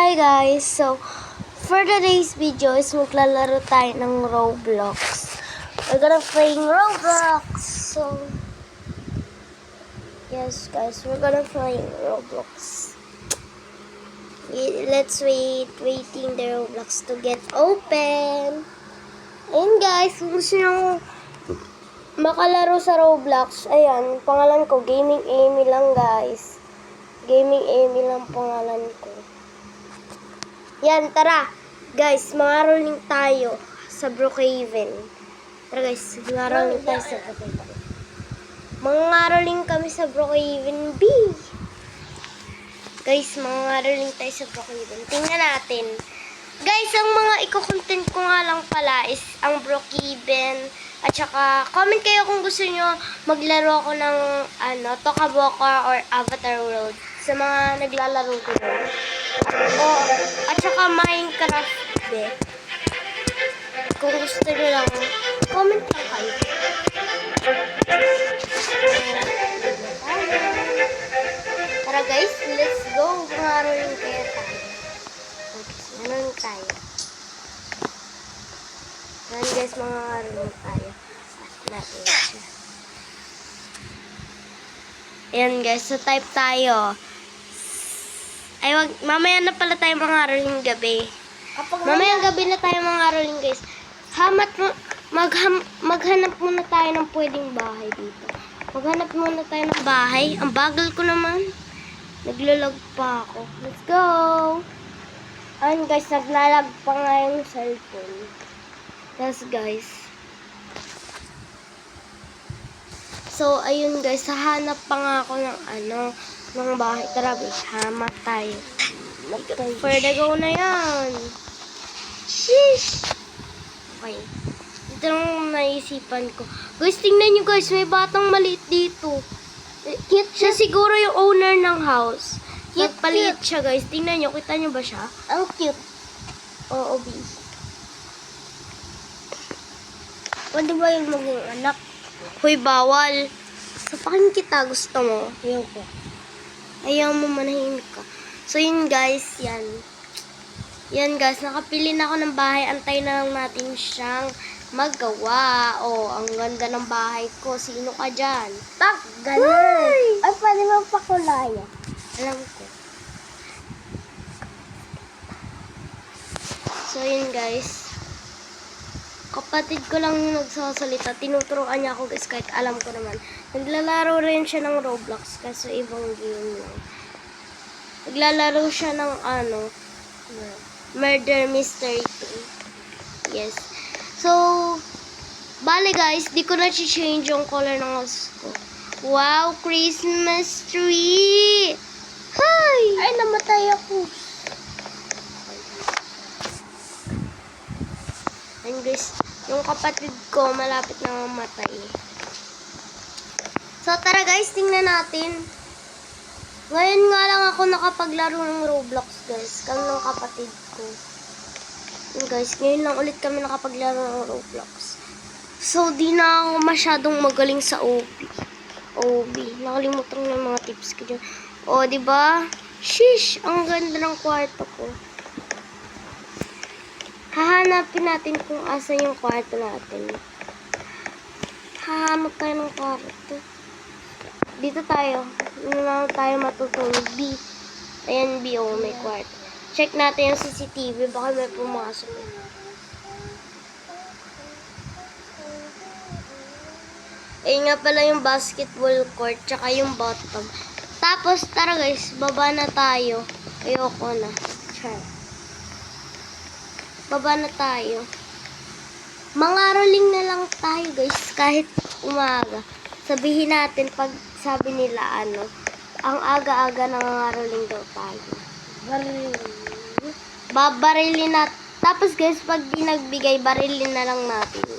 Hi guys! So, for today's video is maglalaro tayo ng Roblox. We're gonna play Roblox! So, yes guys, we're gonna play Roblox. Let's waiting the Roblox to get open. Ayun guys, kung gusto nyo makalaro sa Roblox, ayan, pangalan ko, Gaming Amy lang guys. Gaming Amy lang pangalan ko. Yan, tara. Guys, mangaroling tayo sa Brookhaven. Tara guys, mangaroling tayo sa Brookhaven. Mangaroling kami sa Brookhaven B. Guys, mangaroling tayo sa Brookhaven. Tingnan natin. Guys, ang mga iko-content ko nga lang pala is ang Brookhaven. At saka, comment kayo kung gusto nyo maglaro ako ng Toca Boca or Avatar World. Sa mga naglalaro ko doon. At saka Minecraft din. Kung gusto nyo lang, comment lang kayo. Tara guys, let's go. Mangaroling kayo tayo. Mangaroling tayo. Ayan guys, mangaroling tayo. Natin siya. Ayan guys, so type tayo. Ay, mamaya na pala tayo mangaroling gabi. Mamaya gabi na tayo mangaroling guys. Maghanap muna tayo ng pwedeng bahay dito. Maghanap muna tayo ng bahay. Ang bagal ko naman. Naglalag pa ako. Let's go! Ayun guys, naglalag pa nga yung cellphone. Yes guys. So, ayun guys, hahanap pa nga ako ng ng bahay. Tara, hamak tayo. For the go na yan. Sheesh! Okay. Ito lang naisipan ko. Guys, tingnan nyo guys, may batang maliit dito. Cute siya siguro yung owner ng house. Cute, paliit siya guys. Tingnan nyo, kita nyo ba siya? Ang cute. Oo, B. Pwede ba yung maging anak? Hoy, bawal. Sapakin kita, gusto mo? Ayaw ko. Ayaw mo, manahimik ka. So, yun guys, yan. Yan guys, nakapili na ako ng bahay. Antay na lang natin siyang magawa. Oh, ang ganda ng bahay ko. Sino ka dyan? Tak, ganun. Ay, pwede mo pakulaya. Alam ko. So, yun guys. Kapatid ko lang yung nagsasalita. Tinuturuan niya ako guys, kahit alam ko naman. Naglalaro rin siya ng Roblox kasi ibang game lang. Naglalaro siya ng Murder Mystery 2. Yes. So, bale guys, di ko na change yung color ng house ko. Wow, Christmas tree! Hi! Ay, namatay ako. And guys, yung kapatid ko malapit na mamatay. So, tara guys, tingnan natin. Ngayon nga lang ako nakapaglaro ng Roblox guys. Kami ng kapatid ko. Yun guys, ngayon lang ulit kami nakapaglaro ng Roblox. So, di na ako masyadong magaling sa OB. Nakalimutan ko yung mga tips ko dyan. O, diba? Sheesh! Ang ganda ng kwarto ko. Hahanapin natin kung asan yung kwarto natin. Hahanap tayo ng kwarto. Dito tayo. Ano lang tayo matutulog? B. Ayan, B. Oh, may kwarto. Check natin yung CCTV. Baka may pumasok. Ayun nga pala yung basketball court. Tsaka yung bottom. Tapos, tara guys. Baba na tayo. Ayoko na. Try. Baba na tayo. Mangaroling na lang tayo guys. Kahit umaga. Sabihin natin pag sabi nila ang aga-aga nangangaroling daw tayo. Babarilin na. Tapos guys, pag di nagbigay, barilin na lang natin.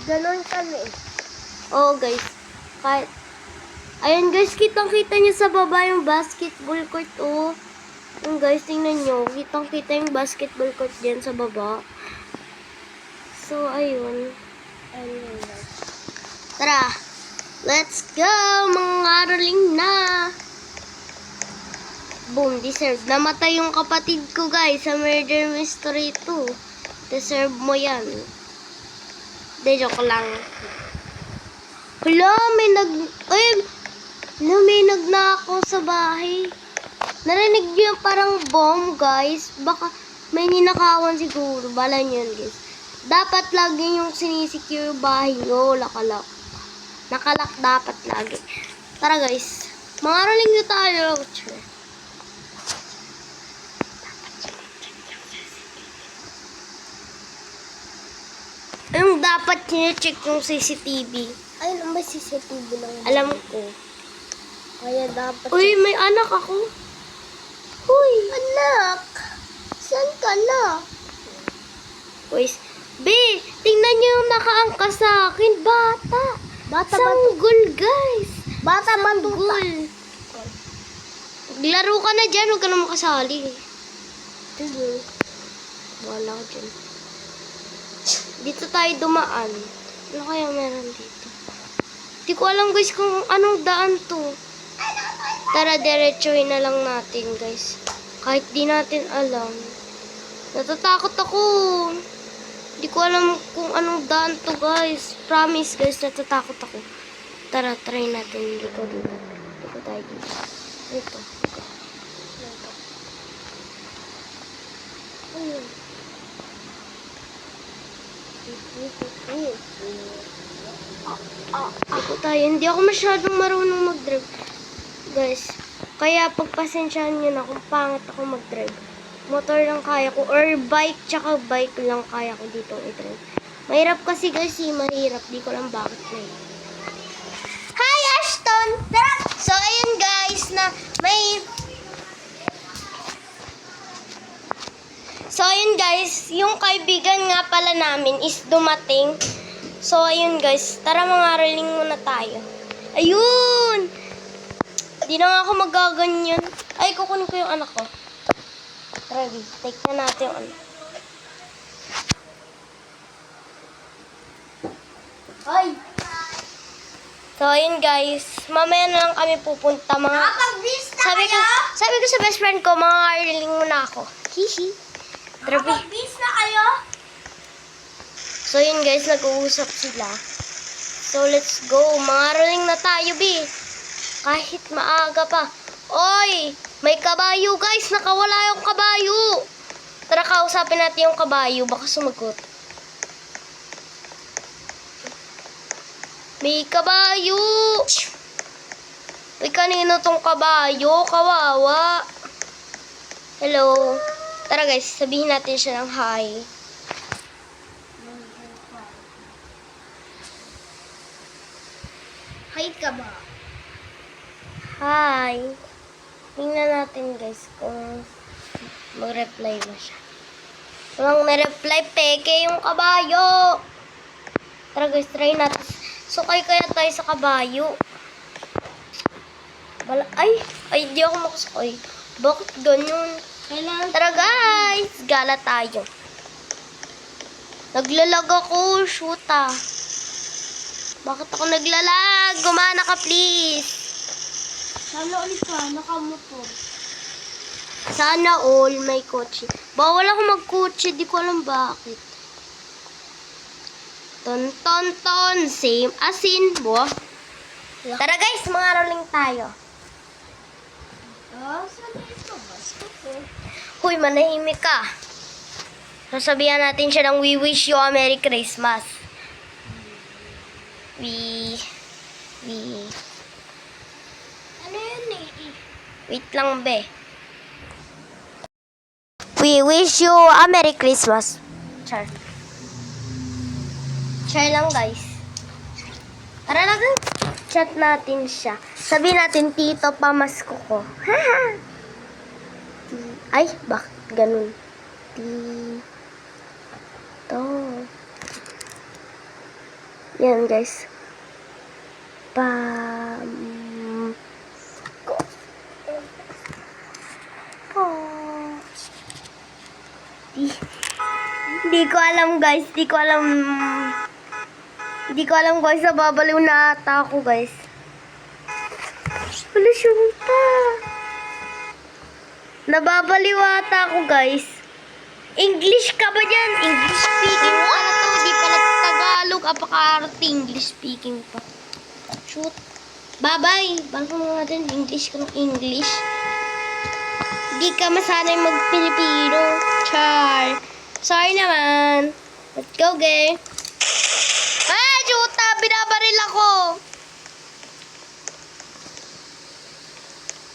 Ganon kami. Oo guys. Kahit, ayun guys, kitang-kita nyo sa baba yung basketball court. Oh. Yung guys, tingnan nyo. Kitang-kita yung basketball court dyan sa baba. So, ayun. Tara. Let's go! Mangaroling na! Boom, deserve. Namatay yung kapatid ko, guys, sa murder mystery 2. Deserve mo yan. De, joke lang. Hala, may nagnakaw sa bahay. Narinig niyo yung parang bomb, guys. Baka may ninakawan siguro. Bala niyo yun, guys. Dapat lagi yung sinisecure bahay nyo. Nakalak dapat lagi. Tara, guys. Mangaroling nyo tayo. Yung dapat nyo-check yung CCTV. Ay, ano ba CCTV lang? Alam ko. Kaya dapat... Uy, may anak ako. Uy. Anak! Saan ka na? Guys, be, tingnan nyo yung nakaangkas sa akin. Bata. Sanggol, guys. Bata batuta. Laro ka na dyan. Huwag ka na makasali. Sige. Wala ko dyan. Dito tayo dumaan. Ano kaya meron dito? Di ko alam, guys, kung anong daan to. Tara, diretsuhin na lang natin, guys. Kahit di natin alam. Natatakot ako. Di ko alam kung anong daan to, guys. Promise, guys, natatakot ako. Tara, try natin. Dito. Dito tayo dito. Dito. Ayun. Ako tayo. Hindi ako masyadong marunong mag-drive. Guys, kaya pagpasensyahan nyo na kung pangit ako mag-drive. Motor lang kaya ko. Or bike, tsaka bike lang kaya ko dito i-drive. Mahirap kasi, guys, mahirap. Di ko lang bakit na eh. Hi, Ashton! Tara! So, ayun, guys, na may... So, ayun, guys, yung kaibigan nga pala namin is dumating. So, ayun, guys, tara mangaroling muna tayo. Ayun! Di na nga ako magaganyan. Ay, kukunin ko yung anak ko. Ready, take na natin yung anak. Ay! So, ayun, guys, mamaya na lang kami pupunta. Nakapag-bis na Sabi ko sa best friend ko, mangaroling muna ako. Hihi. Grabe. Nakapag-bis na kayo? So, yun guys, nag-uusap sila. So, let's go. Mangaroling na tayo, bi. Kahit maaga pa. Oy! May kabayo, guys. Nakawala yung kabayo. Tara, kausapin natin yung kabayo. Baka sumagot. May kabayo. Uy, kanino tong kabayo? Kawawa. Hello. Tara, guys. Sabihin natin siya ng hi. Hi ka ba? Hi. Tingnan natin, guys, kung mag-reply ba siya. Walang na-reply, peke yung kabayo. Tara, guys, try natin. Sukay kaya tayo sa kabayo. Ay, di ako makasukay. Bakit ganyan? Kailangan... Tara, guys, gala tayo. Naglalag ako, shoot ah. Bakit ako naglalag? Gumana ka, please. Sana ulit ka, nakamotor. Sana all may kotse. Bawal ako magkotse, di ko alam bakit. Ton, same asin, bo. Tara guys, mangaroling tayo. Saan ito? Basta po. Huy, manahimik ka. Sasabihan natin siya ng we wish you a Merry Christmas. Ano yun eh? Wait lang, be. We wish you a Merry Christmas. Char. Char lang, guys. Tara na, guys. Chat natin siya. Sabihin natin, Tito, pamasko ko. Ay, bakit ganun? Tito. Yan, guys. Pamasko. Di ko alam, guys. Di ko alam, guys. Nababaliw na ata ako, guys. Wala siya pa. Nababaliwata ako, guys. English ka ba dyan? English speaking pa na to. Di pa nagtagalog. Apaka-arte English speaking pa. Shoot. Bye-bye. Baka mo natin English ka ng English. Di ka masanay mag-Pilipino. Char. Sorry naman. Let's go, gay. Ah, shoota! Binabaril ako.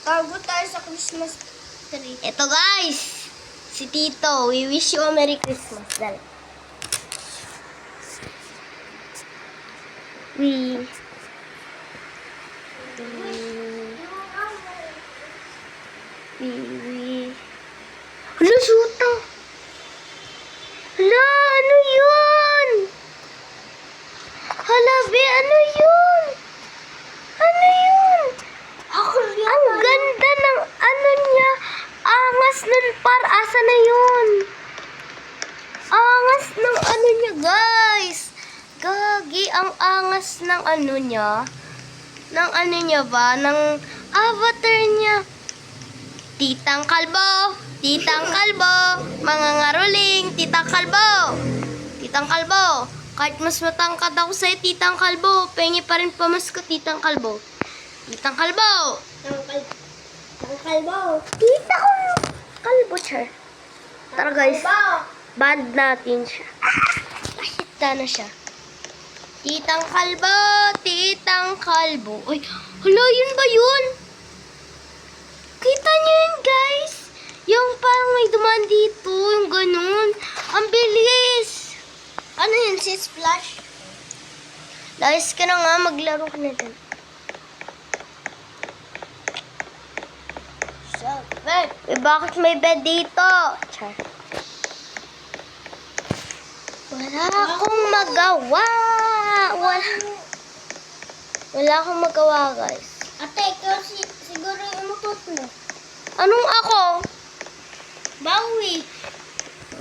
Bago tayo sa Christmas tree. Ito, guys. Si Tito. We wish you a Merry Christmas. Dali. We... Hala, shoota! Hala, ano yun? Hala, be, ano yun? Ano yun? Ang ganda ng ano niya. Angas nun, asa na yun? Angas ng ano niya, guys. Gagi, ang angas ng ano niya. Ng ano niya ba? Ng avatar niya. Titang Kalbo! Titang Kalbo! Mga ngaruling! Titang Kalbo! Titang Kalbo! Kahit mas matangkad ako sa'yo, Titang Kalbo, pengi pa rin pamas ko, Titang Kalbo. Titang Kalbo! Ang kalbo. Tita ko! Kalbo, char. Tara, guys. Band natin siya. Ahita na siya. Titang Kalbo! Titang Kalbo! Ay, hala, yun ba yun? Kita niyo yun, guys? Yung parang may dumaan dito, yung ganun. Ang bilis! Ano yun? Si Splash? Guys, ka na nga, maglaro ka na din. Eh, bakit may bed dito? Char. Wala akong magawa. Wala akong magawa, guys. Ate, ikaw siguro yung umutot mo. Anong ako? Bawi.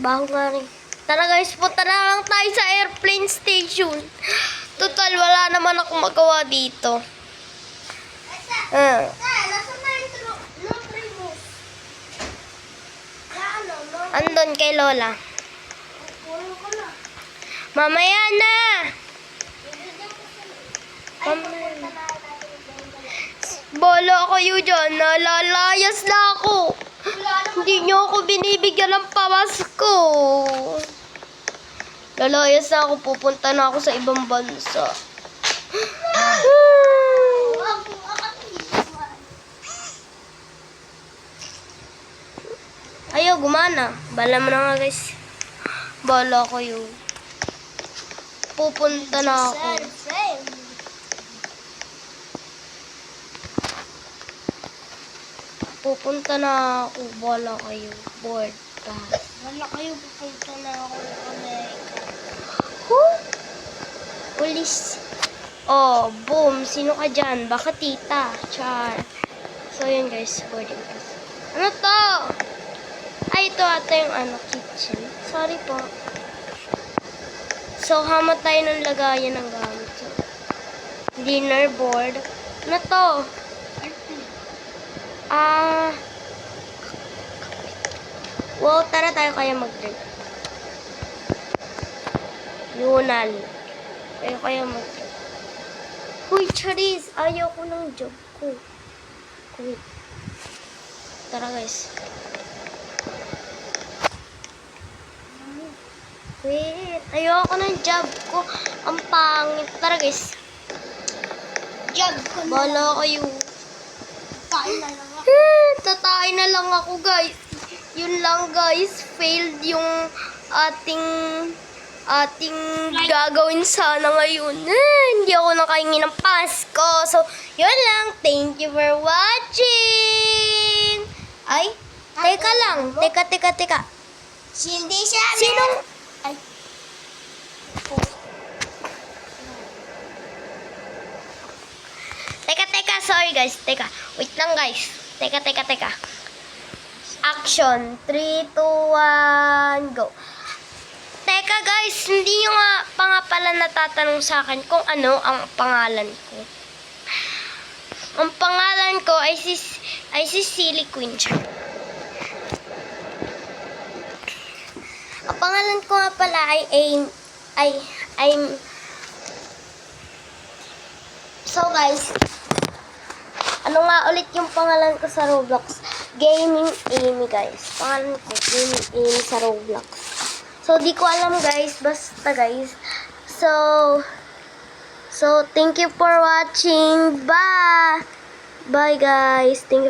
Baho nga rin. Tara, guys, punta na lang tayo sa airplane station. Total, wala naman akong magawa dito. Nasa na yung Primus? Ano? Andun kay Lola. Puro ko na. Mamaya na! Ibigyan ko sila. Mamaya na. Bala kayo dyan. Nalalayas na ako. Hindi niyo ako binibigyan ng pamasko. Lalayas na ako. Pupunta na ako sa ibang bansa. Ayaw, gumana. Bala mo na nga, guys. Bala kayo. Pupunta na ako. Pupunta na ako. Bala kayo. Board pass. Wala kayo, pupunta na ako ng Amerika. Huh? Police. Oh, boom. Sino ka dyan? Baka tita. Char. So, yun guys. Boarding pass. Ano to? Ay, ito ata yung kitchen. Sorry po. So, hamat tayo ng lagayan ng gamit. So, dinner board. Ano to? Wow, tara tayo kaya mag-drink. Yunal. Tayo kaya mag-drink. Huy, Charis! Ayaw ko ng job ko. Wait. Tara, guys. Wait. Ayoko ng job ko. Ang pangit. Tara, guys. Job ko na. Bala kayo. Kain na lang ako. Tatay na lang ako, guys. Yun lang, guys. Failed yung ating gagawin sana ngayon. Hindi ako nakahingi ng Pasko. So, yun lang. Thank you for watching. Ay, teka lang. Teka. Hindi siya. Sinong... Ay. Teka. Sorry, guys. Teka. Wait lang, guys. Teka. Action. 3, 2, 1, go. Teka, guys. Hindi nyo nga pala natatanong sa akin kung ano ang pangalan ko. Ang pangalan ko ay si Silly Queen. Ang pangalan ko nga pala I'm So guys, ano nga ulit yung pangalan ko sa Roblox? Gaming Amy guys. Pangalan ko, Gaming Amy sa Roblox. So, di ko alam guys. Basta guys. So thank you for watching. Bye! Bye guys. Thank you.